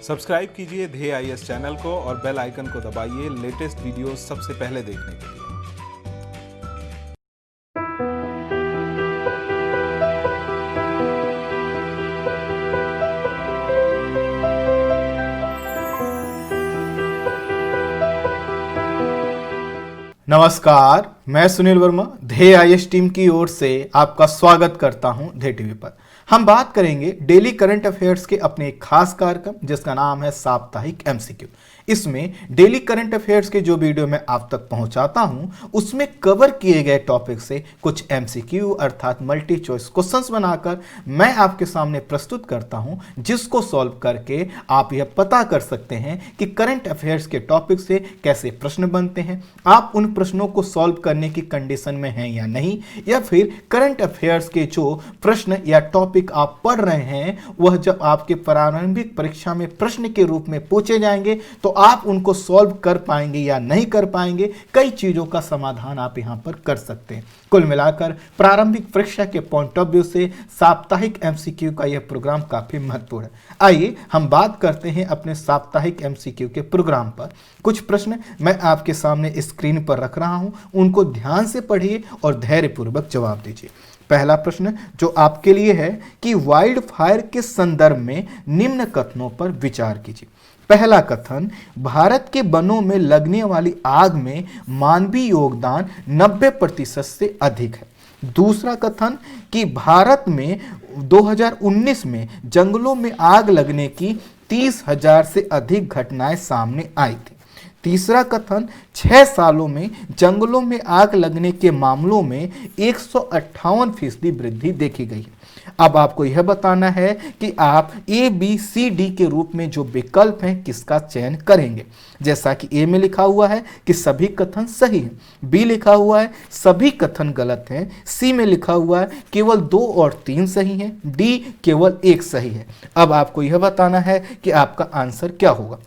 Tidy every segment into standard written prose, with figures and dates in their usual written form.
Subscribe कीजिए ध्येय IAS channel को और बेल आइकन को दबाइए लेटेस्ट वीडियो सबसे पहले देखने के लिए। नमस्कार, मैं सुनील वर्मा ध्येय आईएएस टीम की ओर से आपका स्वागत करता हूं ध्येय टीवी पर। हम बात करेंगे डेली करंट अफेयर्स के अपने एक खास कार्यक्रम जिसका नाम है साप्ताहिक एमसीक्यू। इसमें डेली करंट अफेयर्स के जो वीडियो मैं आप तक पहुंचाता हूं उसमें कवर किए गए टॉपिक से कुछ एमसीक्यू अर्थात मल्टी चॉइस क्वेश्चंस बनाकर मैं आपके सामने प्रस्तुत करता हूं, जिसको सॉल्व करके आप यह पता कर सकते हैं कि करंट अफेयर्स के टॉपिक से कैसे प्रश्न बनते हैं, आप उन प्रश्नों को सॉल्व करने की कंडीशन में हैं या नहीं, या फिर करंट अफेयर्स के जो प्रश्न या टॉपिक आप पढ़ रहे हैं वह जब आपके प्रारंभिक परीक्षा में प्रश्न के रूप में पूछे जाएंगे तो आप उनको सॉल्व कर पाएंगे या नहीं कर पाएंगे। कई चीजों का समाधान आप यहां पर कर सकते हैं। कुल मिलाकर प्रारंभिक परीक्षा के पॉइंट ऑफ व्यू से साप्ताहिक एमसीक्यू का यह प्रोग्राम काफी महत्वपूर्ण है। आइए हम बात करते हैं अपने साप्ताहिक एमसीक्यू के प्रोग्राम पर। कुछ प्रश्न मैं आपके सामने स्क्रीन पर रख रहा हूं, उनको ध्यान से पढ़िए और धैर्यपूर्वक जवाब दीजिए। पहला प्रश्न जो आपके लिए है कि वाइल्ड फायर के संदर्भ में निम्न कथनों पर विचार कीजिए। पहला कथन, भारत के वनों में लगने वाली आग में मानवीय योगदान 90% से अधिक है। दूसरा कथन कि भारत में 2019 में जंगलों में आग लगने की 30,000 से अधिक घटनाएं सामने आई थी। तीसरा कथन, 6 सालों में जंगलों में आग लगने के मामलों में 158% वृद्धि देखी गई है। अब आपको यह बताना है कि आप ए बी सी डी के रूप में जो विकल्प हैं किसका चयन करेंगे। जैसा कि ए में लिखा हुआ है कि सभी कथन सही हैं, बी लिखा हुआ है सभी कथन गलत हैं, सी में लिखा हुआ है केवल 2 और 3 सही हैं, डी केवल 1 सही है। अब आपको यह बताना है कि आपका आंसर क्या होगा।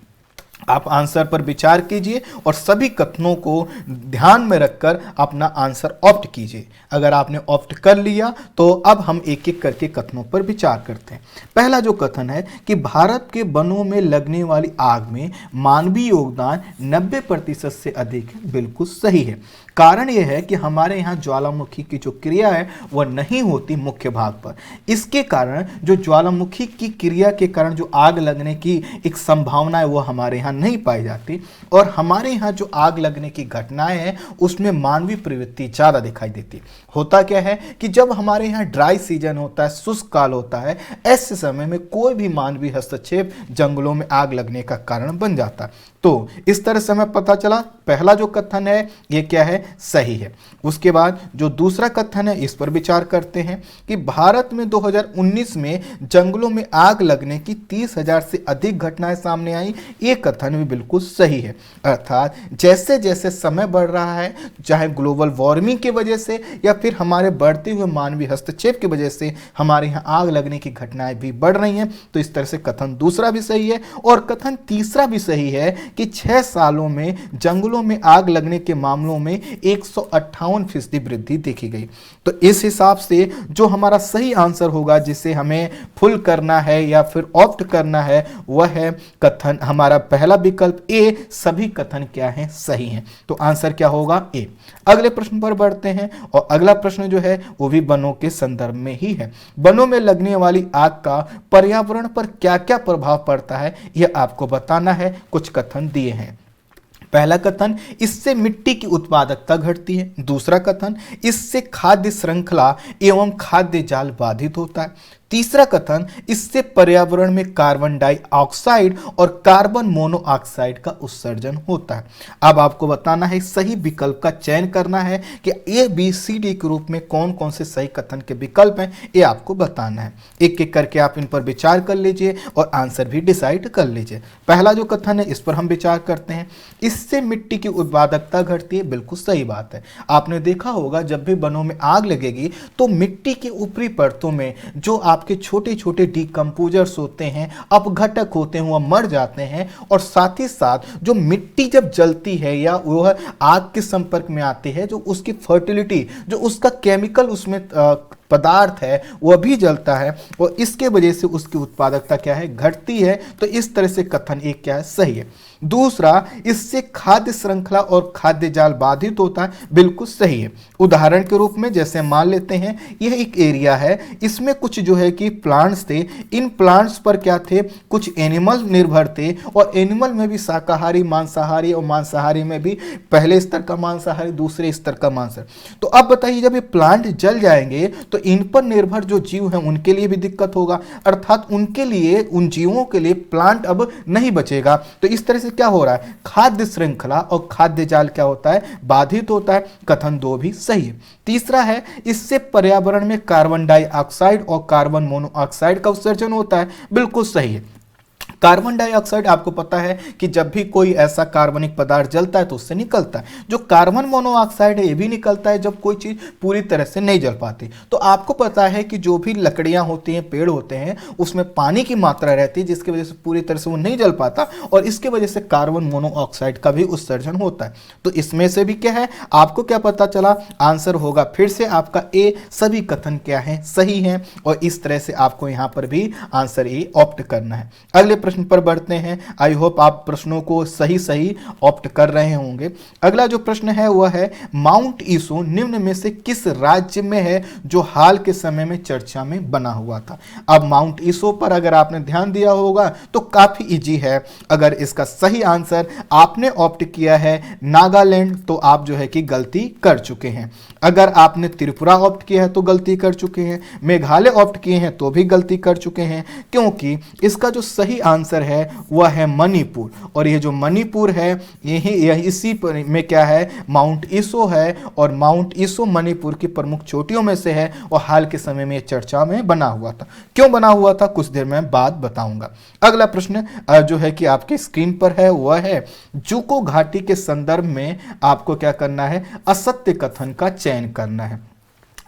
आप आंसर पर विचार कीजिए और सभी कथनों को ध्यान में रखकर अपना आंसर ऑप्ट कीजिए। अगर आपने ऑप्ट कर लिया तो अब हम एक एक करके कथनों पर विचार करते हैं। पहला जो कथन है कि भारत के वनों में लगने वाली आग में मानवीय योगदान 90% से अधिक है, बिल्कुल सही है। कारण यह है कि हमारे यहाँ ज्वालामुखी की जो क्रिया है वह नहीं होती मुख्य भाग पर। इसके कारण जो ज्वालामुखी की क्रिया के कारण जो आग लगने की एक संभावना है वह हमारे यहाँ नहीं पाई जाती, और हमारे यहाँ जो आग लगने की घटनाएं हैं उसमें मानवीय प्रवृत्ति ज़्यादा दिखाई देती है। होता क्या है कि जब हमारे यहाँ ड्राई सीजन होता है, शुष्क काल होता है, ऐसे समय में कोई भी मानवीय हस्तक्षेप जंगलों में आग लगने का कारण बन जाता है। तो इस तरह से हमें पता चला पहला जो कथन है ये क्या है, सही है। उसके बाद जो दूसरा कथन है इस पर विचार करते हैं कि भारत में 2019 में जंगलों में आग लगने की 30,000 से अधिक घटनाएं सामने आई, ये कथन भी बिल्कुल सही है। अर्थात जैसे जैसे समय बढ़ रहा है, चाहे ग्लोबल वार्मिंग की वजह से या फिर हमारे बढ़ते हुए मानवीय हस्तक्षेप की वजह से हमारे यहाँ आग लगने की घटनाएं भी बढ़ रही हैं। तो इस तरह से कथन दूसरा भी सही है और कथन तीसरा भी सही है कि 6 सालों में जंगलों में आग लगने के मामलों में 158% वृद्धि देखी गई। तो इस हिसाब से जो हमारा सही आंसर होगा, जिसे हमें फुल करना है या फिर ऑप्ट करना है, वह है कथन हमारा पहला विकल्प ए, सभी कथन क्या हैं, सही हैं। तो आंसर क्या होगा, ए। अगले प्रश्न पर बढ़ते हैं और अगला प्रश्न जो है वो भी वनों के संदर्भ में ही है। वनों में लगने वाली आग का पर्यावरण पर क्या क्या प्रभाव पड़ता है यह आपको बताना है। कुछ कथन दिए हैं। पहला कथन, इससे मिट्टी की उत्पादकता घटती है। दूसरा कथन, इससे खाद्य श्रृंखला एवं खाद्य जाल बाधित होता है। तीसरा कथन, इससे पर्यावरण में कार्बन डाइऑक्साइड और कार्बन मोनोऑक्साइड का उत्सर्जन होता है। अब आपको बताना है सही विकल्प का चयन करना है कि ए बी सी डी के रूप में कौन कौन से सही कथन के विकल्प हैं, ये आपको बताना है। एक एक करके आप इन पर विचार कर लीजिए और आंसर भी डिसाइड कर लीजिए। पहला जो कथन है इस पर हम विचार करते हैं, इससे मिट्टी की उत्पादकता घटती है, बिल्कुल सही बात है। आपने देखा होगा जब भी वनों में आग लगेगी तो मिट्टी के ऊपरी परतों में जो आपके छोटे छोटे डिकम्पोजर्स होते हैं, अपघटक होते हैं, वह मर जाते हैं। और साथ ही साथ जो मिट्टी जब जलती है या वह आग के संपर्क में आती है, जो उसकी फर्टिलिटी, जो उसका केमिकल उसमें पदार्थ है वह भी जलता है और इसके वजह से उसकी उत्पादकता क्या है, घटती है। तो इस तरह से कथन एक क्या है, सही है। दूसरा, इससे खाद्य श्रृंखला और खाद्य जाल बाधित होता है, बिल्कुल सही है। उदाहरण के रूप में जैसे मान लेते हैं यह एक एरिया है, इसमें कुछ जो है कि प्लांट्स थे, इन प्लांट्स पर क्या थे, कुछ एनिमल निर्भर थे और एनिमल में भी शाकाहारी, मांसाहारी और मांसाहारी में भी पहले स्तर का मांसाहारी, दूसरे स्तर का मांसाहारी। तो अब बताइए जब ये प्लांट जल जाएंगे तो इन पर निर्भर जो जीव हैं उनके लिए भी दिक्कत होगा, अर्थात उनके लिए, उन जीवों के लिए प्लांट अब नहीं बचेगा। तो इस तरह से क्या हो रहा है, खाद्य श्रृंखला और खाद्य जाल क्या होता है, बाधित होता है। कथन 2 भी सही है। तीसरा है, इससे पर्यावरण में कार्बन डाइऑक्साइड और कार्बन मोनोऑक्साइड का उत्सर्जन होता है, बिल्कुल सही है। कार्बन डाइऑक्साइड आपको पता है कि जब भी कोई ऐसा कार्बनिक पदार्थ जलता है तो उससे निकलता है। जो कार्बन मोनोऑक्साइड है ये भी निकलता है जब कोई चीज पूरी तरह से नहीं जल पाती। तो आपको पता है कि जो भी लकड़ियां होती हैं, पेड़ होते हैं, उसमें पानी की मात्रा रहती है जिसकी वजह से पूरी तरह से वो नहीं जल पाता और इसकी वजह से कार्बन मोनोऑक्साइड का भी उत्सर्जन होता है। तो इसमें से भी क्या है, आपको क्या पता चला, आंसर होगा फिर से आपका ए। सभी कथन क्या है, सही है और इस तरह से आपको यहां पर भी आंसर ए ऑप्ट करना है। अगले प्रश्न पर बढ़ते हैं। आई होप आप प्रश्नों को सही सही ऑप्ट कर रहे होंगे। अगला जो प्रश्न है वह है, माउंट ईसो निम्न में से किस राज्य में है जो हाल के समय में चर्चा में बना हुआ था। अब माउंट ईसो पर अगर आपने ध्यान दिया होगा तो काफी इजी है। अगर इसका सही आंसर आपने ऑप्ट किया है नागालैंड तो आप जो है कि गलती कर चुके हैं। अगर आपने त्रिपुरा ऑप्ट किया है तो गलती कर चुके हैं। मेघालय ऑप्ट किए हैं तो भी गलती कर चुके हैं, क्योंकि इसका जो सही आंसर है वह है मणिपुर। और ये जो मणिपुर है यही इसी में क्या है, माउंट ईसो है और माउंट ईसो मणिपुर की प्रमुख चोटियों में से है और हाल के समय में चर्चा में बना हुआ था। क्यों बना हुआ था कुछ देर में बाद बताऊंगा। अगला प्रश्न जो है कि आपके स्क्रीन पर है वह है, जूको घाटी के संदर्भ में आपको क्या करना है, असत्य कथन का चयन करना है।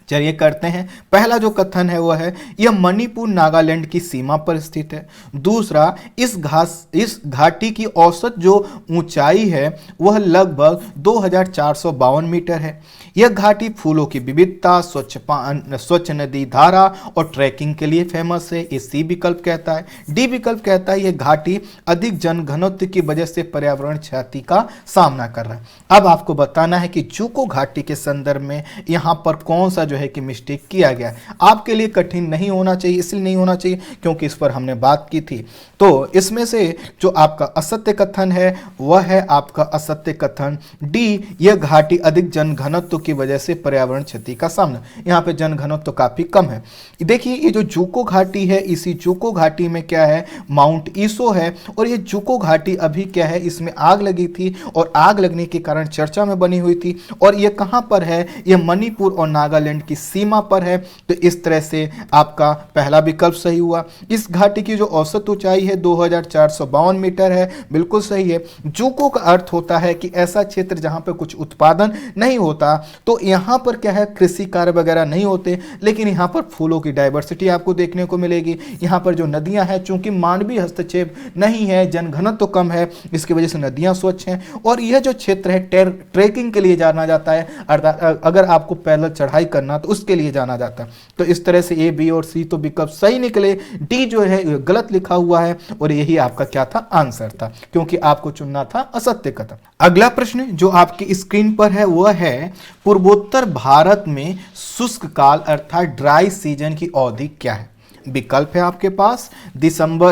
चलिए करते हैं। पहला जो कथन है वह है, यह मणिपुर नागालैंड की सीमा पर स्थित है। दूसरा, इस घाटी की औसत जो ऊंचाई है वह लगभग 2452 मीटर है। यह घाटी फूलों की विविधता, स्वच्छ नदी धारा और ट्रैकिंग के लिए फेमस है। ये सी विकल्प कहता है। डी विकल्प कहता है यह घाटी अधिक जनघनत्व की वजह से पर्यावरण क्षति का सामना कर रहा है। अब आपको बताना है कि जूको घाटी के संदर्भ में यहाँ पर कौन सा जो है कि मिस्टेक किया गया है। आपके लिए कठिन नहीं होना चाहिए, इसलिए नहीं होना चाहिए क्योंकि इस पर हमने बात की थी। तो इसमें से जो आपका असत्य कथन है वह है आपका असत्य कथन डी, यह घाटी अधिक जनघनत्व की वजह से पर्यावरण क्षति का सामना। यहाँ पे जनघनत्व तो काफी कम है। देखिए ये जो जूको घाटी है, इसी जूको घाटी में क्या है, माउंट ईसो है और ये जूको घाटी अभी क्या है, इसमें आग लगी थी और आग लगने के कारण चर्चा में बनी हुई थी। और ये कहां पर है, ये मणिपुर और नागालैंड की सीमा पर है। तो इस तरह से आपका पहला विकल्प सही हुआ। इस घाटी की जो औसत ऊंचाई है 2452 मीटर है, बिल्कुल सही है। जूको का अर्थ होता है कि ऐसा क्षेत्र जहां पर कुछ उत्पादन नहीं होता। तो यहां पर क्या है, कृषि कार्य वगैरह नहीं होते, लेकिन यहां पर फूलों की डाइवर्सिटी आपको देखने को मिलेगी। यहां पर जो नदियां हैं, चूंकि मानवीय हस्तक्षेप नहीं है, जनघनत्व तो कम है, इसकी वजह से नदियां स्वच्छ हैं। और यह जो क्षेत्र है ट्रेकिंग के लिए जाना जाता है, अर्थात अगर आपको पैदल चढ़ाई करना तो उसके लिए जाना जाता है। तो इस तरह से ए, बी और सी तो विकल्प सही निकले। डी जो है गलत लिखा हुआ है और यही आपका क्या था, आंसर था, क्योंकि आपको चुनना था असत्य कथन। अगला प्रश्न जो आपकी स्क्रीन पर है वह है, पूर्वोत्तर भारत में शुष्क काल अर्थात ड्राई सीजन की अवधि क्या है। विकल्प है आपके पास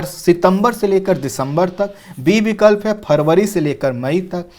सितंबर से लेकर दिसंबर तक। बी विकल्प है फरवरी से लेकर मई तक।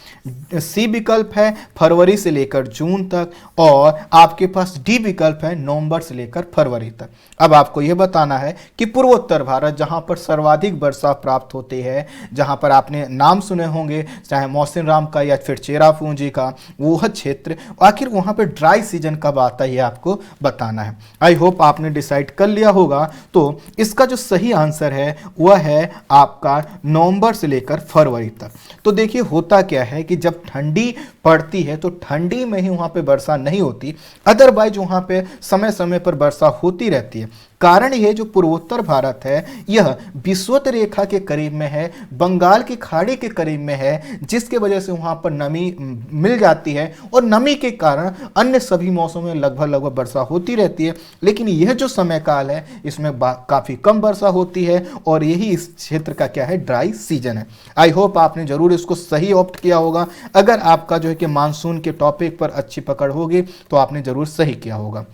सी विकल्प है फरवरी से लेकर जून तक और आपके पास डी विकल्प है नवंबर से लेकर फरवरी तक। अब आपको यह बताना है कि पूर्वोत्तर भारत जहां पर सर्वाधिक वर्षा प्राप्त होती है, जहां पर आपने नाम सुने होंगे चाहे मौसिन राम का या फिर चेरापूंजी का, वह क्षेत्र आखिर वहां पर ड्राई सीजन कब आता है आपको बताना है। आई होप आपने डिसाइड कर लिया होगा। तो इसका जो सही आंसर है वह है आपका नवंबर से लेकर फरवरी तक। तो देखिए होता क्या है कि जब ठंडी पड़ती है तो ठंडी में ही वहाँ पे वर्षा नहीं होती, अदरवाइज वहाँ पे समय समय पर वर्षा होती रहती है। कारण यह जो पूर्वोत्तर भारत है यह विषुवत रेखा के करीब में है, बंगाल की खाड़ी के करीब में है, जिसके वजह से वहाँ पर नमी मिल जाती है और नमी के कारण अन्य सभी मौसमों में लगभग वर्षा होती रहती है। लेकिन यह जो समय काल है इसमें काफ़ी कम वर्षा होती है और यही इस क्षेत्र का क्या है, ड्राई सीजन है। आई होप आपने जरूर इसको सही ऑप्ट किया होगा। अगर आपका जो है कि मानसून के टॉपिक पर अच्छी पकड़ होगी तो आपने जरूर सही किया होगा।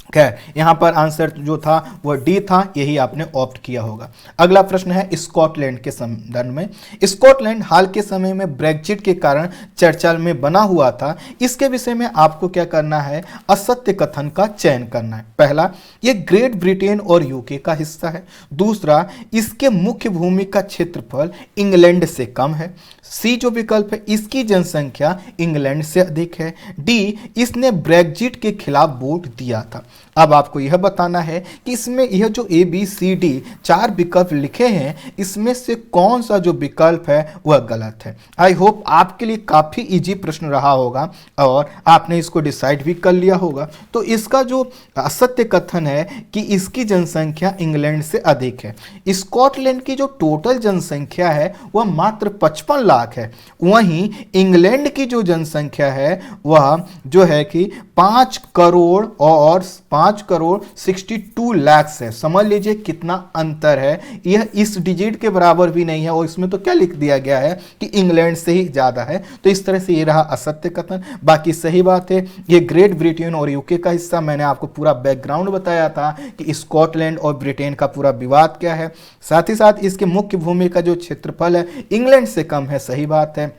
खैर, यहाँ पर आंसर जो था वह डी था, यही आपने ऑप्ट किया होगा। अगला प्रश्न है स्कॉटलैंड के संदर्भ में। स्कॉटलैंड हाल के समय में ब्रेक्जिट के कारण चर्चा में बना हुआ था। इसके विषय में आपको क्या करना है, असत्य कथन का चयन करना है। पहला, ये ग्रेट ब्रिटेन और यूके का हिस्सा है। दूसरा, इसके मुख्य भूमि का क्षेत्रफल इंग्लैंड से कम है। सी जो विकल्प है, इसकी जनसंख्या इंग्लैंड से अधिक है। डी, इसने ब्रेक्जिट के खिलाफ वोट दिया था। अब आपको यह बताना है कि इसमें यह जो ए बी सी डी 4 विकल्प लिखे हैं इसमें से कौन सा जो विकल्प है वह गलत है। आई होप आपके लिए काफी इजी प्रश्न रहा होगा और आपने इसको डिसाइड भी कर लिया होगा। तो इसका जो असत्य कथन है कि इसकी जनसंख्या इंग्लैंड से अधिक है। स्कॉटलैंड की जो टोटल जनसंख्या है वह मात्र 55 लाख है, वहीं इंग्लैंड की जो जनसंख्या है वह जो है कि 5 करोड़ और 5,62 लाख है। समझ लीजिए कितना अंतर है, यह इस डिजिट के बराबर भी नहीं है और इसमें तो क्या लिख दिया गया है कि इंग्लैंड से ही ज्यादा है। तो इस तरह से ये रहा असत्य कथन। बाकी सही बात है, ये ग्रेट ब्रिटेन और यूके का हिस्सा। मैंने आपको पूरा बैकग्राउंड बताया था कि स्कॉटलैंड और ब्रिटेन का पूरा विवाद क्या है। साथ ही साथ इसके मुख्य भूमि का जो क्षेत्रफल है इंग्लैंड से कम है, सही बात है,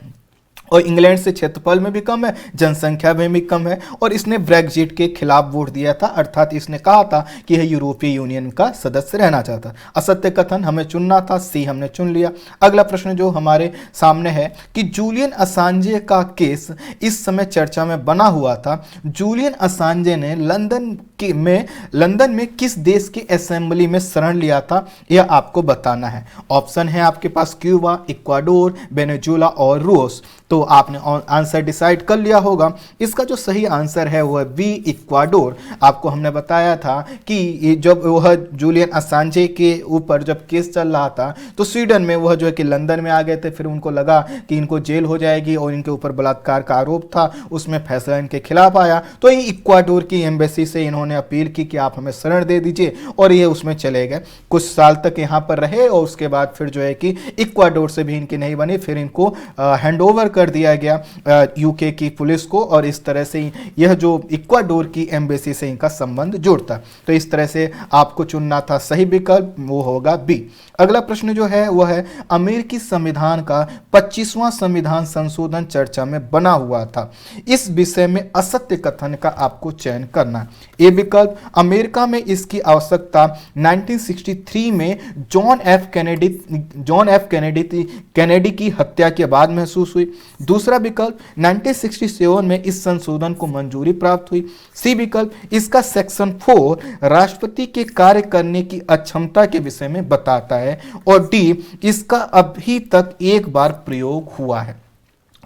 और इंग्लैंड से क्षेत्रफल में भी कम है, जनसंख्या में भी कम है। और इसने ब्रेक्जिट के खिलाफ वोट दिया था, अर्थात इसने कहा था कि यह यूरोपीय यूनियन का सदस्य रहना चाहता। असत्य कथन हमें चुनना था, सी हमने चुन लिया। अगला प्रश्न जो हमारे सामने है कि जूलियन असांजे का केस इस समय चर्चा में बना हुआ था। जूलियन असांजे ने लंदन में किस देश की असेंबली में शरण लिया था, यह आपको बताना है। ऑप्शन है आपके पास क्यूबा, इक्वाडोर, वेनेजुएला और रूस। तो आपने आंसर डिसाइड कर लिया होगा। इसका जो सही आंसर है वह बी, इक्वाडोर। आपको हमने बताया था कि जब वह जूलियन असांजे के ऊपर जब केस चल रहा था तो स्वीडन में वह जो है कि लंदन में आ गए थे। फिर उनको लगा कि इनको जेल हो जाएगी और इनके ऊपर बलात्कार का आरोप था, उसमें फैसला इनके खिलाफ आया। तो ये इक्वाडोर की एम्बेसी से इन्होंने अपील की कि आप हमें शरण दे दीजिए और ये उसमें चले गए। कुछ साल तक यहाँ पर रहे और उसके बाद फिर जो है कि इक्वाडोर से भी इनकी नहीं बनी, फिर इनको हैंडओवर कर दिया गया यूके की पुलिस को और इस तरह से यह जो इक्वाडोर की एम्बेसी से इनका संबंध जुड़ता। तो इस तरह से आपको चुनना था सही विकल्प, वो होगा बी। अगला प्रश्न जो है वह है अमेरिकी संविधान का 25वां संविधान संशोधन चर्चा में बना हुआ था। इस विषय में असत्य कथन का आपको चयन करना। ए विकल्प, अमेरिका में इसकी आवश्यकता 1963 में जॉन एफ कैनेडी की हत्या के बाद महसूस हुई। दूसरा विकल्प, 1967 में इस संशोधन को मंजूरी प्राप्त हुई। सी विकल्प, इसका सेक्शन 4 राष्ट्रपति के कार्य करने की अक्षमता के विषय में बताता है। और डी, इसका अभी तक एक बार प्रयोग हुआ है।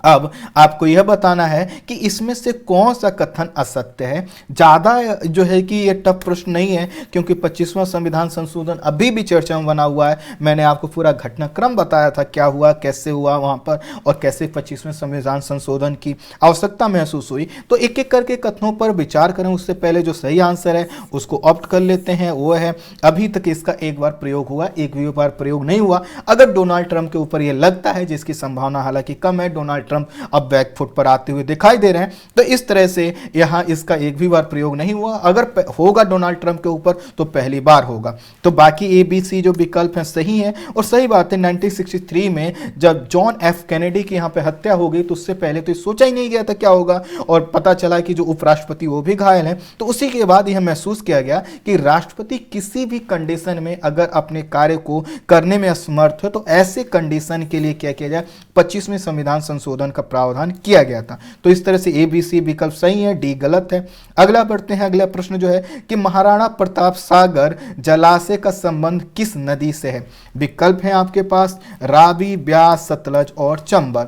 अब आपको यह बताना है कि इसमें से कौन सा कथन असत्य है। ज़्यादा जो है कि ये टफ प्रश्न नहीं है क्योंकि 25वां संविधान संशोधन अभी भी चर्चा में बना हुआ है। मैंने आपको पूरा घटनाक्रम बताया था, क्या हुआ, कैसे हुआ वहाँ पर और कैसे 25वें संविधान संशोधन की आवश्यकता महसूस हुई। तो एक एक करके कथनों पर विचार करें, उससे पहले जो सही आंसर है उसको ऑप्ट कर लेते हैं। वो है अभी तक इसका एक बार प्रयोग हुआ, एक भी बार प्रयोग नहीं हुआ। अगर डोनाल्ड ट्रंप के ऊपर यह लगता है, जिसकी संभावना हालांकि कम है, डोनाल्ड ट्रंप अब बैकफुट पर आते हुए दिखाई दे रहे हैं, तो इस तरह से यहां इसका एक भी बार प्रयोग नहीं हुआ। अगर होगा डोनाल्ड ट्रंप के ऊपर तो पहली बार होगा। तो बाकी ए बी सी जो विकल्प हैं सही है और सही बात है। 1963 में जब जॉन एफ कैनेडी की यहां पे हत्या हो गई तो उससे पहले तो सोचा ही नहीं गया था क्या होगा और पता चला कि जो उपराष्ट्रपति वो भी घायल हैं। तो उसी के बाद यह महसूस किया गया कि राष्ट्रपति किसी भी कंडीशन में अगर अपने कार्य को करने में असमर्थ है तो ऐसे कंडीशन के लिए क्या किया जाए, 25वें संविधान संशोधन का प्रावधान किया गया था। तो इस तरह से ए बी सी विकल्प सही है, डी गलत है। अगला बढ़ते हैं। अगला प्रश्न जो है कि महाराणा प्रताप सागर जलाशय का संबंध किस नदी से है। विकल्प है आपके पास रावी, ब्यास, सतलज और चंबल।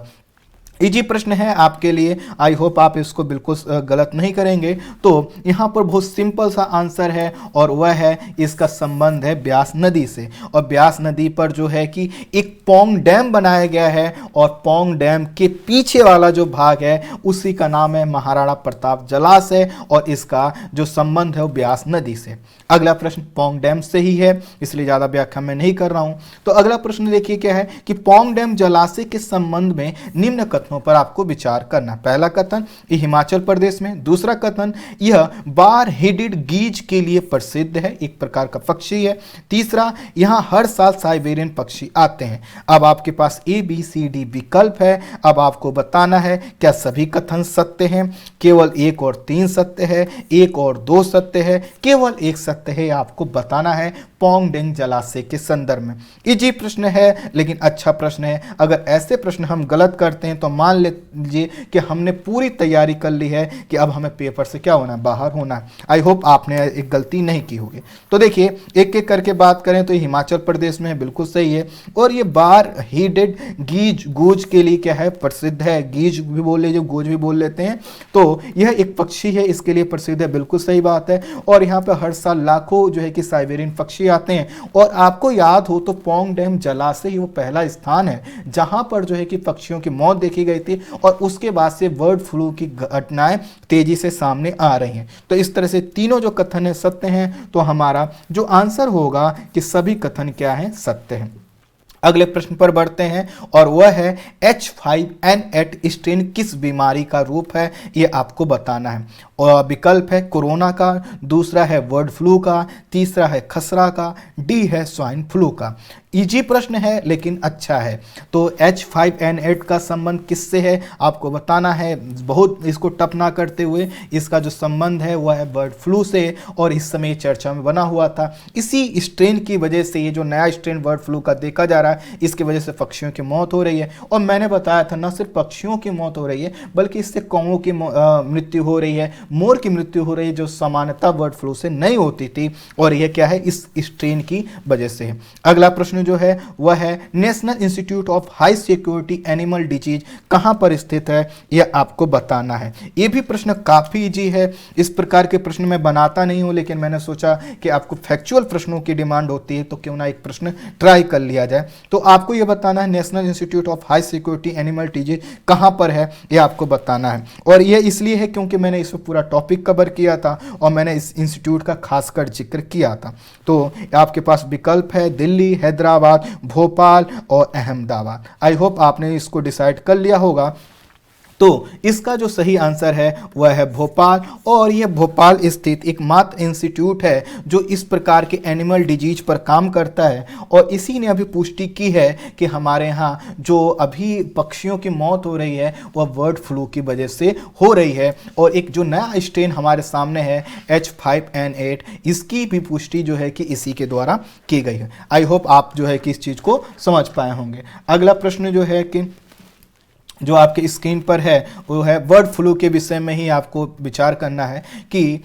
इजी प्रश्न है आपके लिए, आई होप आप इसको बिल्कुल गलत नहीं करेंगे। तो यहाँ पर बहुत सिंपल सा आंसर है और वह है इसका संबंध है ब्यास नदी से। और ब्यास नदी पर जो है कि एक पोंग डैम बनाया गया है और पोंग डैम के पीछे वाला जो भाग है उसी का नाम है महाराणा प्रताप जलाशय और इसका जो संबंध है वो ब्यास नदी से। अगला प्रश्न पोंग डैम से ही है इसलिए ज़्यादा व्याख्या मैं नहीं कर रहा हूँ। तो अगला प्रश्न देखिए क्या है कि पोंग डैम जलाशय के संबंध में निम्न कथनों पर आपको विचार करना। पहला कथन, ये हिमाचल प्रदेश में। दूसरा कथन, यह बार हेडेड गीज के लिए प्रसिद्ध है, एक प्रकार का पक्षी है। तीसरा, यहाँ हर साल साइबेरियन पक्षी आते हैं। अब आपके पास ABCD विकल्प है। अब आपको बताना है क्या सभी कथन सत्य हैं, केवल 1 और 3 सत्य है, 1 और 2 सत्य है, केवल 1 सत्य है। आपको बताना है पोंग डैम जलाशय के संदर्भ में। इजी प्रश्न है लेकिन अच्छा प्रश्न है। अगर ऐसे प्रश्न हम गलत करते हैं तो मान लीजिए कि हमने पूरी तैयारी कर ली है कि अब हमें पेपर से क्या होना है, बाहर होना है। आई होप आपने एक गलती नहीं की होगी। तो देखिए एक एक करके बात करें तो ये हिमाचल प्रदेश में है, बिल्कुल सही है। और ये बार हेडेड गीज गूज के लिए क्या है, प्रसिद्ध है। गीज भी बोल लीजिए, गूज भी बोल लेते हैं। तो यह एक पक्षी है, इसके लिए प्रसिद्ध है, बिल्कुल सही बात है। और यहाँ पर हर साल लाखों जो है कि साइबेरियन पक्षी आते हैं। और आपको याद हो तो पोंग डैम जलाशय ही वो पहला स्थान है जहां पर जो है कि पक्षियों की मौत देखी गई थी और उसके बाद से बर्ड फ्लू की घटनाएं तेजी से सामने आ रही हैं। तो इस तरह से तीनों जो कथन है सत्य हैं। तो हमारा जो आंसर होगा कि सभी कथन क्या है, सत्य हैं। अगले प्रश्न पर बढ़ते हैं और वह है H5N8 स्ट्रेन किस बीमारी का रूप है, यह आपको बताना है। और विकल्प है कोरोना का, दूसरा है बर्ड फ्लू का, तीसरा है खसरा का, डी है स्वाइन फ्लू का। इजी प्रश्न है लेकिन अच्छा है। तो H5N8 का संबंध किससे है आपको बताना है, बहुत इसको टफ ना करते हुए। इसका जो संबंध है वह है बर्ड फ्लू से और इस समय चर्चा में बना हुआ था। इसी स्ट्रेन की वजह से ये जो नया स्ट्रेन बर्ड फ्लू का देखा जा रहा है इसकी वजह से पक्षियों की मौत हो रही है। और मैंने बताया था न सिर्फ पक्षियों की मौत हो रही है बल्कि इससे कौओं की मृत्यु हो रही है, मोर की मृत्यु हो रही है, जो सामान्यतः बर्ड फ्लू से नहीं होती थी। और यह क्या है, इस स्ट्रेन की वजह से है। अगला प्रश्न जो है वह है national institute of high security animal disease कहां पर स्थित है, यह आपको बताना है। यह भी प्रश्न काफी इजी है। इस प्रकार के प्रश्न मैं बनाता नहीं हूं लेकिन मैंने सोचा कि आपको फैक्चुअल प्रश्नों की डिमांड होती है तो क्यों ना एक प्रश्न ट्राई कर लिया जाए। तो आपको यह बताना है national institute of high security animal disease कहां पर है, यह आपको बताना है। और यह इसलिए है क्योंकि मैंने इस पर पूरा टॉपिक कवर किया था और मैंने इस इंस्टीट्यूट का खासकर जिक्र किया था। तो आपके पास विकल्प है दिल्ली, हैदराबाद, भोपाल और अहमदाबाद। आई होप आपने इसको डिसाइड कर लिया होगा। तो इसका जो सही आंसर है वह है भोपाल। और यह भोपाल स्थित एकमात्र इंस्टीट्यूट है जो इस प्रकार के एनिमल डिजीज पर काम करता है। और इसी ने अभी पुष्टि की है कि हमारे यहाँ जो अभी पक्षियों की मौत हो रही है वह बर्ड फ्लू की वजह से हो रही है। और एक जो नया स्ट्रेन हमारे सामने है H5N8, इसकी भी पुष्टि जो है कि इसी के द्वारा की गई है। आई होप आप जो है कि इस चीज़ को समझ पाए होंगे। अगला प्रश्न जो है कि जो आपके स्क्रीन पर है वो है बर्ड फ्लू के विषय में ही आपको विचार करना है कि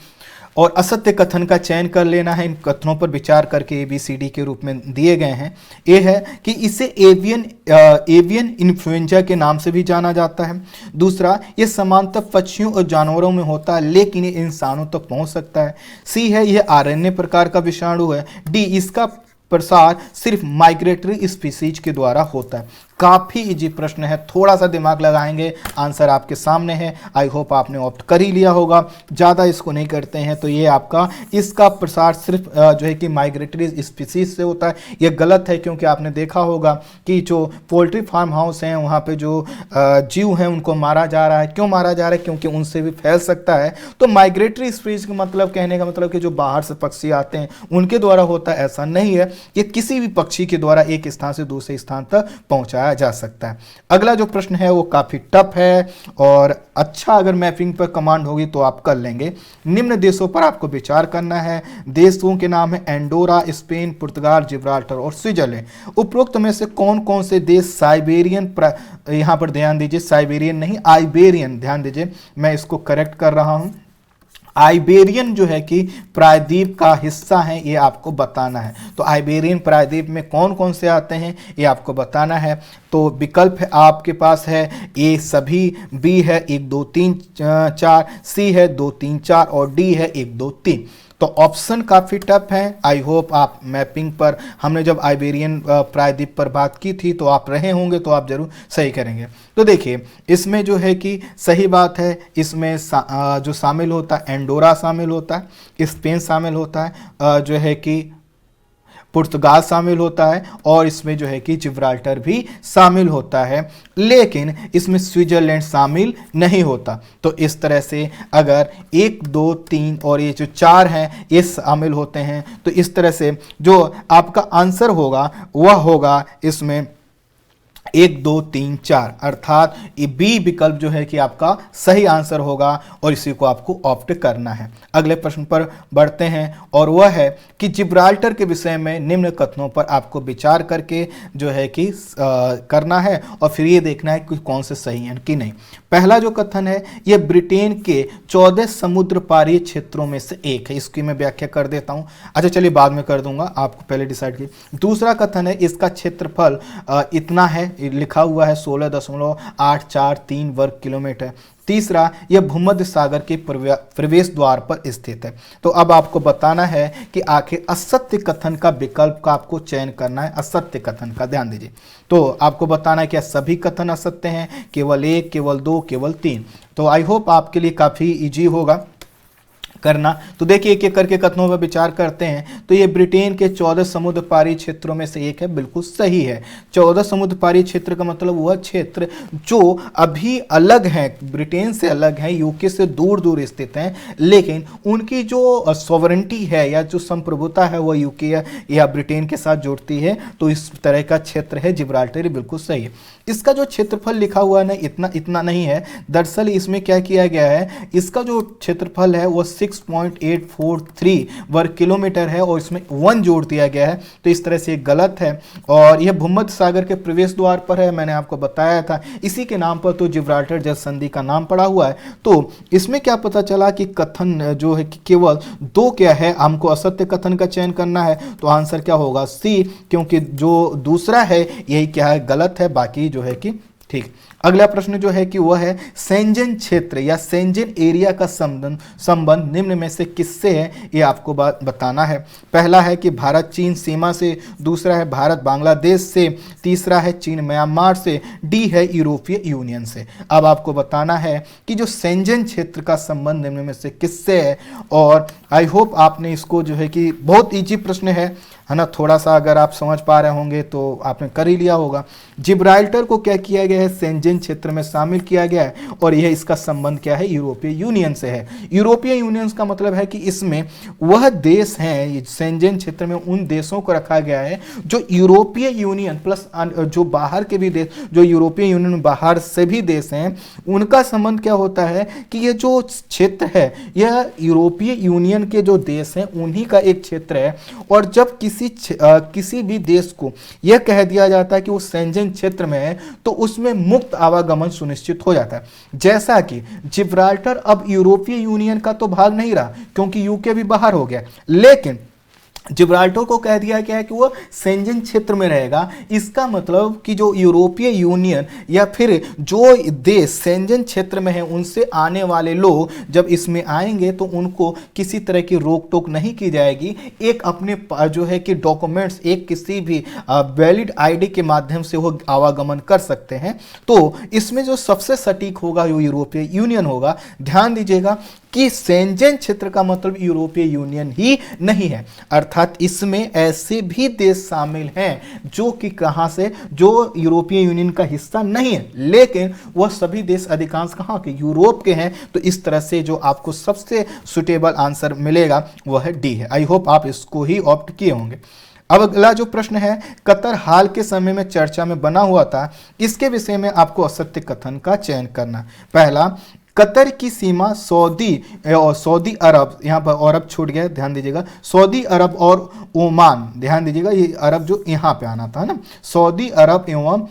और असत्य कथन का चयन कर लेना है। इन कथनों पर विचार करके ABCD के रूप में दिए गए हैं। ये है कि इसे एवियन इन्फ्लुएंजा के नाम से भी जाना जाता है। दूसरा, ये सामान्यतः पक्षियों और जानवरों में होता है लेकिन ये इंसानों तक पहुंच सकता है। सी है यह आरण्य प्रकार का विषाणु है। डी, इसका प्रसार सिर्फ माइग्रेटरी स्पीसीज के द्वारा होता है। काफी इजी प्रश्न है, थोड़ा सा दिमाग लगाएंगे, आंसर आपके सामने है। आई होप आपने ऑप्ट कर ही लिया होगा। ज़्यादा इसको नहीं करते हैं तो ये आपका इसका प्रसार सिर्फ जो है कि माइग्रेटरी स्पीसीज से होता है। ये गलत है क्योंकि आपने देखा होगा कि जो पोल्ट्री फार्म हाउस हैं वहाँ पे जो जीव हैं उनको मारा जा रहा है। क्यों मारा जा रहा है? क्योंकि उनसे भी फैल सकता है। तो माइग्रेटरी स्पीसीज का मतलब, कहने का मतलब कि जो बाहर से पक्षी आते हैं उनके द्वारा होता है, ऐसा नहीं है। ये किसी भी पक्षी के द्वारा एक स्थान से दूसरे स्थान तक पहुँचाया जा सकता है। अगला जो प्रश्न है वो काफी टफ है और अच्छा अगर मैपिंग पर कमांड होगी तो आप कर लेंगे। निम्न देशों पर आपको विचार करना है। देशों के नाम है एंडोरा, स्पेन, पुर्तगाल, जिब्राल्टर और स्विट्जरलैंड। उपरोक्त में से कौन कौन से देश साइबेरियन, यहां पर ध्यान दीजिए, साइबेरियन नहीं आइबेरियन, ध्यान दीजिए, मैं इसको करेक्ट कर रहा हूं। आइबेरियन जो है कि प्रायद्वीप का हिस्सा है, ये आपको बताना है। तो आइबेरियन प्रायद्वीप में कौन कौन से आते हैं ये आपको बताना है। तो विकल्प है आपके पास है ए सभी, बी है 1 2 3 4, सी है 2 3 4 और डी है 1 2 3। तो ऑप्शन काफ़ी टफ है। आई होप आप मैपिंग पर, हमने जब आइबेरियन प्रायद्वीप पर बात की थी तो आप रहे होंगे, तो आप जरूर सही करेंगे। तो देखिए इसमें जो है कि सही बात है, इसमें जो शामिल होता है एंडोरा शामिल होता है, स्पेन शामिल होता है, जो है कि पुर्तगाल शामिल होता है, और इसमें जो है कि जिब्राल्टर भी शामिल होता है, लेकिन इसमें स्विट्जरलैंड शामिल नहीं होता। तो इस तरह से अगर 1 2 3 और ये जो 4 हैं ये शामिल होते हैं, तो इस तरह से जो आपका आंसर होगा वह होगा इसमें 1 2 3 4, अर्थात ये बी विकल्प जो है कि आपका सही आंसर होगा और इसी को आपको ऑप्ट करना है। अगले प्रश्न पर बढ़ते हैं और वह है कि जिब्राल्टर के विषय में निम्न कथनों पर आपको विचार करके जो है कि करना है और फिर ये देखना है कि कौन से सही हैं कि नहीं। पहला जो कथन है यह ब्रिटेन के 14 समुद्र पारीय क्षेत्रों में से एक है। इसकी मैं व्याख्या कर देता हूं। अच्छा चलिए बाद में कर दूंगा, आपको पहले डिसाइड कीजिए। दूसरा कथन है इसका क्षेत्रफल इतना है, लिखा हुआ है 16.843 वर्ग किलोमीटर। तीसरा, यह भूमध्य सागर के प्रवेश द्वार पर स्थित है। तो अब आपको बताना है कि आखिर असत्य कथन का विकल्प का आपको चयन करना है। असत्य कथन का ध्यान दीजिए। तो आपको बताना है कि सभी कथन असत्य हैं, केवल 1, केवल 2, केवल 3। तो आई होप आपके लिए काफ़ी इजी होगा करना। तो देखिए एक एक करके कथनों पर विचार करते हैं। तो ये ब्रिटेन के 14 समुद्र पारी क्षेत्रों में से एक है, बिल्कुल सही है। 14 समुद्र पारी क्षेत्र का मतलब वह क्षेत्र जो अभी अलग है, ब्रिटेन से अलग है, यूके से दूर दूर स्थित हैं, लेकिन उनकी जो सॉवरेंटी है या जो संप्रभुता है वह यूके या ब्रिटेन के साथ जोड़ती है। तो इस तरह का क्षेत्र है जिब्राल्टर, बिल्कुल सही है। इसका जो क्षेत्रफल लिखा हुआ है ना, इतना नहीं है। दरअसल इसमें क्या किया गया है, इसका जो क्षेत्रफल है वो 6.843 वर्ग किलोमीटर है और इसमें 1 जोड़ दिया गया है। तो इस तरह से गलत है और यह भूमध्य सागर के प्रवेश द्वार पर है, मैंने आपको बताया था। इसी के नाम पर तो जिब्राल्टर जल संधि का नाम पड़ा हुआ है। तो इसमें क्या पता चला कि कथन जो है कि केवल 2 क्या है, हमको असत्य कथन का चयन करना है। तो आंसर क्या होगा सी, क्योंकि जो दूसरा है यही क्या है गलत है, बाकी जो है कि ठीक। अगला प्रश्न जो है कि वह है सेंजन क्षेत्र या सेंजन एरिया का संबंध निम्न में से किससे है, ये आपको बताना है। पहला है कि भारत चीन सीमा से, दूसरा है भारत बांग्लादेश से, तीसरा है चीन म्यांमार से, डी है यूरोपीय यूनियन से। अब आपको बताना है कि जो सेंजन क्षेत्र का संबंध निम्न में से किससे है। और आई होप आपने इसको जो है कि बहुत ईजी प्रश्न है ना, थोड़ा सा अगर आप समझ पा रहे होंगे तो आपने कर ही लिया होगा। जिब्राल्टर को क्या किया गया है, सेंजन क्षेत्र में शामिल किया गया है और यह इसका संबंध क्या है, यूरोपीय यूनियन से है। यूरोपीय यूनियन का मतलब है कि इसमें वह देश हैं, सेंजन क्षेत्र में उन देशों को रखा गया है जो यूरोपीय यूनियन प्लस जो बाहर के भी देश, जो यूरोपीय यूनियन बाहर से भी देश हैं, उनका संबंध क्या होता है कि ये जो क्षेत्र है यह यूरोपीय यूनियन के जो देश हैं उन्हीं का एक क्षेत्र है। और जब किसी भी देश को यह कह दिया जाता है कि वो सेंजन क्षेत्र में है तो उसमें मुक्त आवागमन सुनिश्चित हो जाता है। जैसा कि जिब्राल्टर अब यूरोपीय यूनियन का तो भाग नहीं रहा क्योंकि यूके भी बाहर हो गया, लेकिन जिब्राल्टर को कह दिया गया है कि वो सेंजन क्षेत्र में रहेगा। इसका मतलब कि जो यूरोपीय यूनियन या फिर जो देश सेंजन क्षेत्र में है उनसे आने वाले लोग जब इसमें आएंगे तो उनको किसी तरह की रोक टोक नहीं की जाएगी। एक अपने जो है कि डॉक्यूमेंट्स, एक किसी भी वैलिड आईडी के माध्यम से वो आवागमन कर सकते हैं। तो इसमें जो सबसे सटीक होगा वो यूरोपीय यूनियन होगा। ध्यान दीजिएगा कि सेंजन क्षेत्र का मतलब यूरोपीय यूनियन ही नहीं है, अर्थात इसमें ऐसे भी देश शामिल हैं जो कि कहां से, जो यूरोपीय यूनियन का हिस्सा नहीं है, लेकिन वह सभी देश अधिकांश कहां के, यूरोप के हैं। तो इस तरह से जो आपको सबसे सुटेबल आंसर मिलेगा वह है डी है। आई होप आप इसको ही ऑप्ट किए होंगे। अब अगला जो प्रश्न है, कतर हाल के समय में चर्चा में बना हुआ था, इसके विषय में आपको असत्य कथन का चयन करना। पहला, कतर की सीमा सऊदी अरब, यहाँ पर अरब छूट गया, ध्यान दीजिएगा, सऊदी अरब और ओमान, ध्यान दीजिएगा ये अरब जो यहाँ पे आना था ना, सऊदी अरब एवं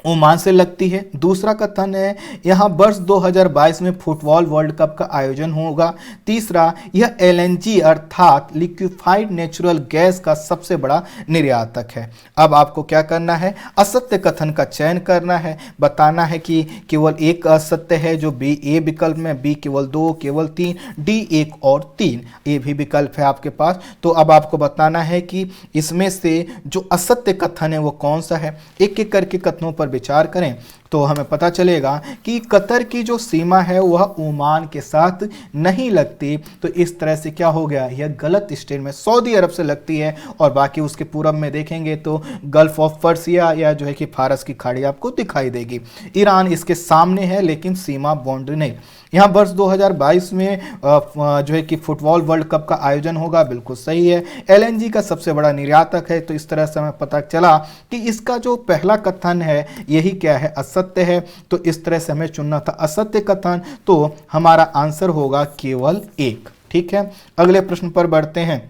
ओमान से लगती है। दूसरा कथन है यहाँ वर्ष 2022 में फुटबॉल वर्ल्ड कप का आयोजन होगा। तीसरा, यह एलएनजी अर्थात लिक्विफाइड नेचुरल गैस का सबसे बड़ा निर्यातक है। अब आपको क्या करना है, असत्य कथन का चयन करना है, बताना है कि केवल एक असत्य है जो बी ए विकल्प में, बी केवल 2, केवल 3, डी 1 और 3, ये भी विकल्प है आपके पास। तो अब आपको बताना है कि इसमें से जो असत्य कथन है वो कौन सा है। एक एक करके कथनों पर विचार करें तो हमें पता चलेगा कि कतर की जो सीमा है वह ओमान के साथ नहीं लगती। तो इस तरह से क्या हो गया, यह गलत स्टेट में सऊदी अरब से लगती है और बाकी उसके पूरब में देखेंगे तो गल्फ ऑफ पर्सिया या जो है कि फारस की खाड़ी आपको दिखाई देगी। ईरान इसके सामने है लेकिन सीमा बाउंड्री नहीं। यहाँ वर्ष 2022 में जो है कि फुटबॉल वर्ल्ड कप का आयोजन होगा, बिल्कुल सही है। एलएनजी का सबसे बड़ा निर्यातक है। तो इस तरह से हमें पता चला कि इसका जो पहला कथन है यही क्या है, असत्य है। तो इस तरह से हमें चुनना था असत्य कथन। तो हमारा आंसर होगा केवल 1। ठीक है, अगले प्रश्न पर बढ़ते हैं।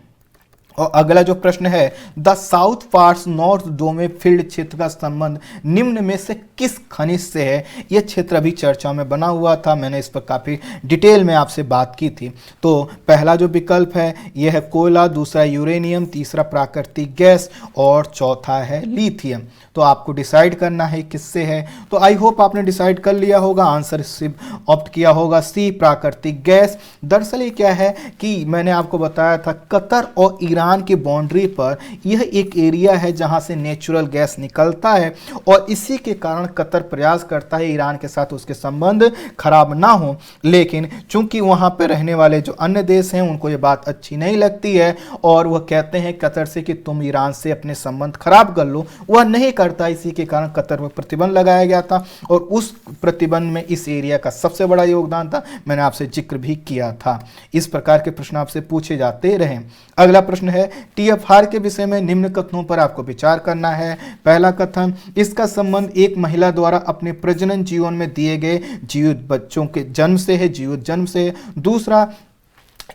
और अगला जो प्रश्न है, the south parts north Dome field क्षेत्र का संबंध निम्न में से किस खनिज से है। यह क्षेत्र अभी चर्चा में बना हुआ था, मैंने इस पर काफ़ी डिटेल में आपसे बात की थी। तो पहला जो विकल्प है यह है कोयला, दूसरा यूरेनियम, तीसरा प्राकृतिक गैस और चौथा है लिथियम। तो आपको डिसाइड करना है किससे है। तो आई होप आपने डिसाइड कर लिया होगा, आंसर सिर्फ ऑप्ट किया होगा सी, प्राकृतिक गैस। दरअसल ये क्या है कि मैंने आपको बताया था कतर और ईरान की बाउंड्री पर यह एक एरिया है जहां से नेचुरल गैस निकलता है और इसी के कारण कतर प्रयास करता है ईरान के साथ उसके संबंध खराब ना हो। लेकिन चूंकि वहां पर रहने वाले जो अन्य देश हैं उनको ये बात अच्छी नहीं लगती है और वह कहते हैं कतर से कि तुम ईरान से अपने संबंध खराब कर लो। वह नहीं करता, इसी के कारण कतर पर प्रतिबंध लगाया गया था और उस प्रतिबंध में इस एरिया का सबसे बड़ा योगदान था, मैंने आपसे जिक्र भी किया था। इस प्रकार के प्रश्न आपसे पूछे जाते रहे। अगला प्रश्न है टीएफआर के विषय में निम्न कथनों पर आपको विचार करना है। पहला कथन, इसका संबंध एक महिला द्वारा अपने प्रजनन जीवन में दिए गए जीवित बच्चों के जन्म से है, जीवित जन्म से है। दूसरा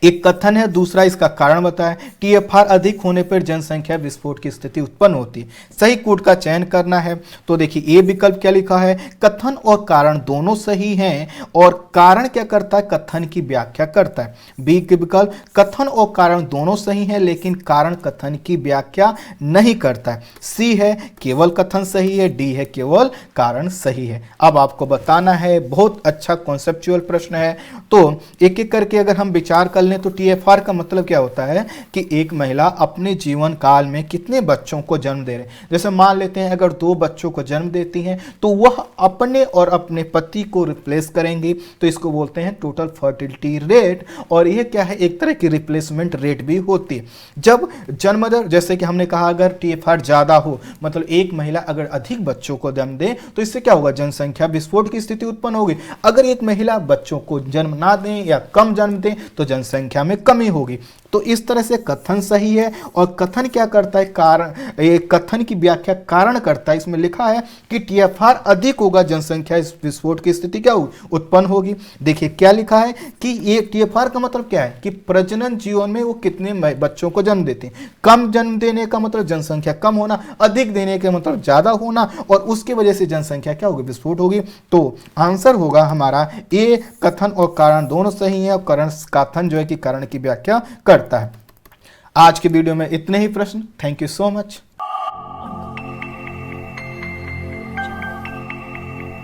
एक कथन है, दूसरा इसका कारण बताएं, टीएफआर अधिक होने पर जनसंख्या विस्फोट की स्थिति उत्पन्न होती। सही कोड का चयन करना है। तो देखिए ए विकल्प क्या लिखा है, कथन और कारण दोनों सही हैं और कारण क्या करता है, कथन की व्याख्या करता है। बी के विकल्प कथन और कारण दोनों सही हैं लेकिन कारण कथन की व्याख्या नहीं करता है। सी है केवल कथन सही है, डी है केवल कारण सही है। अब आपको बताना है, बहुत अच्छा कॉन्सेप्चुअल प्रश्न है। तो एक एक करके अगर हम विचार कर लें तो टीएफआर का मतलब क्या होता है कि एक महिला अपने जीवन काल में कितने बच्चों को जन्म दे रहे हैं। जैसे मान लेते हैं अगर 2 बच्चों को जन्म देती हैं तो वह अपने और अपने पति को रिप्लेस करेंगी, तो इसको बोलते हैं टोटल फर्टिलिटी रेट। और यह क्या है, एक तरह की रिप्लेसमेंट रेट भी होती है। जब जन्म दर, जैसे कि हमने कहा अगर टीएफआर ज्यादा हो, मतलब एक महिला अगर अधिक बच्चों को जन्म दे तो इससे क्या होगा, जनसंख्या विस्फोट की स्थिति उत्पन्न होगी। अगर एक महिला बच्चों को जन्म ना दें या कम जन्म दें तो संख्या में कमी होगी। तो इस तरह से कथन सही है और कथन क्या करता है, कारण, ये कथन की व्याख्या कारण करता है। इसमें लिखा है कि टीएफआर अधिक होगा, जनसंख्या विस्फोट की स्थिति क्या होगी, उत्पन्न होगी। देखिए क्या लिखा है कि ये टीएफआर का मतलब क्या है कि प्रजनन जीवन में वो कितने बच्चों को जन्म देते हैं। कम जन्म देने का मतलब जनसंख्या कम होना, अधिक देने का मतलब ज्यादा होना और उसकी वजह से जनसंख्या क्या होगी, विस्फोट होगी। तो आंसर होगा हमारा ए, कथन और कारण दोनों सही है और कथन जो है कि कारण की व्याख्या करता है। आज के वीडियो में इतने ही प्रश्न। Thank you so much.